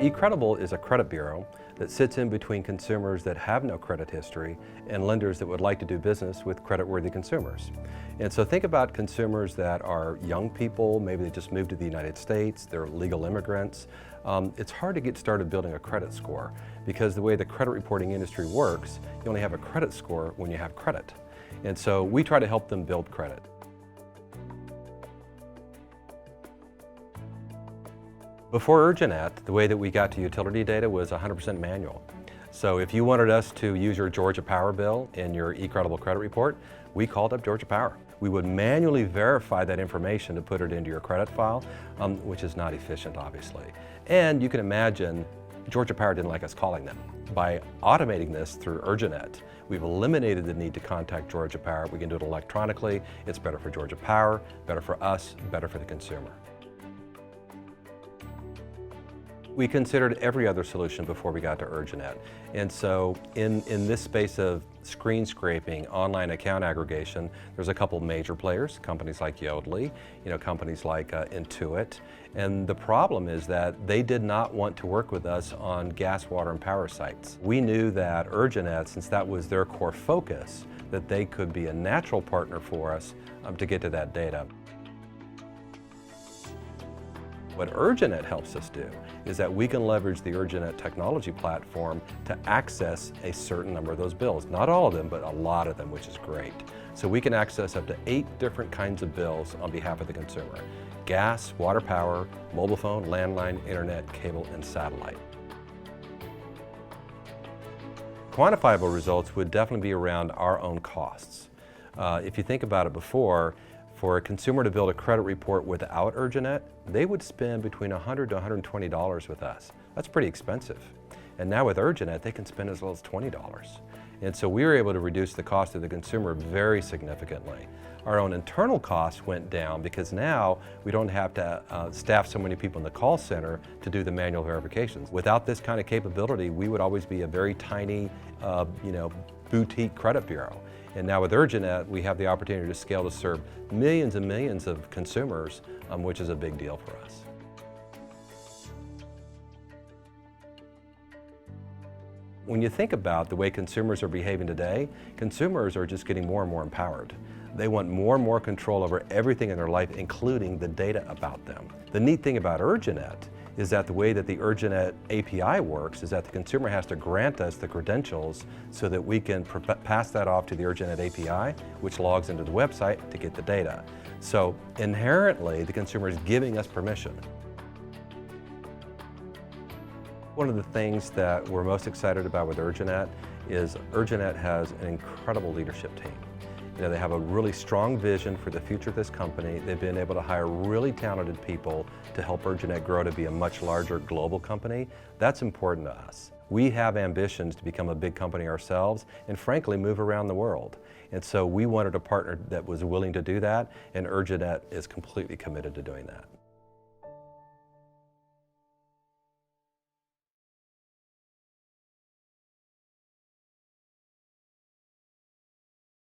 eCredable is a credit bureau that sits in between consumers that have no credit history and lenders that would like to do business with credit-worthy consumers. And so think about consumers that are young people, maybe they just moved to the United States, they're legal immigrants. It's hard to get started building a credit score because the way the credit reporting industry works, you only have a credit score when you have credit. And so we try to help them build credit. Before Urjanet, the way that we got to utility data was 100% manual. So if you wanted us to use your Georgia Power bill in your eCredable credit report, we called up Georgia Power. We would manually verify that information to put it into your credit file, which is not efficient, obviously. And you can imagine Georgia Power didn't like us calling them. By automating this through Urjanet, we've eliminated the need to contact Georgia Power. We can do it electronically. It's better for Georgia Power, better for us, better for the consumer. We considered every other solution before we got to Urjanet. And so in this space of screen scraping, online account aggregation, there's a couple major players, companies like Yodlee, companies like Intuit. And the problem is that they did not want to work with us on gas, water, and power sites. We knew that Urjanet, since that was their core focus, that they could be a natural partner for us to get to that data. What Urjanet helps us do is that we can leverage the Urjanet technology platform to access a certain number of those bills. Not all of them, but a lot of them, which is great. So we can access up to 8 different kinds of bills on behalf of the consumer. Gas, water, power, mobile phone, landline, internet, cable, and satellite. Quantifiable results would definitely be around our own costs. If you think about it before, for a consumer to build a credit report without Urjanet, they would spend between $100 to $120 with us. That's pretty expensive. And now with Urjanet, they can spend as little as $20. And so we were able to reduce the cost of the consumer very significantly. Our own internal costs went down because now we don't have to staff so many people in the call center to do the manual verifications. Without this kind of capability, we would always be a very tiny, boutique credit bureau. And now with Urjanet, we have the opportunity to scale to serve millions and millions of consumers, which is a big deal for us. When you think about the way consumers are behaving today, consumers are just getting more and more empowered. They want more and more control over everything in their life, including the data about them. The neat thing about Urjanet is that the way that the Urjanet API works is that the consumer has to grant us the credentials so that we can pass that off to the Urjanet API, which logs into the website to get the data. So inherently, the consumer is giving us permission. One of the things that we're most excited about with Urjanet is Urjanet has an incredible leadership team. They have a really strong vision for the future of this company. They've been able to hire really talented people to help Urjanet grow to be a much larger global company. That's important to us. We have ambitions to become a big company ourselves and frankly move around the world. And so we wanted a partner that was willing to do that, and Urjanet is completely committed to doing that.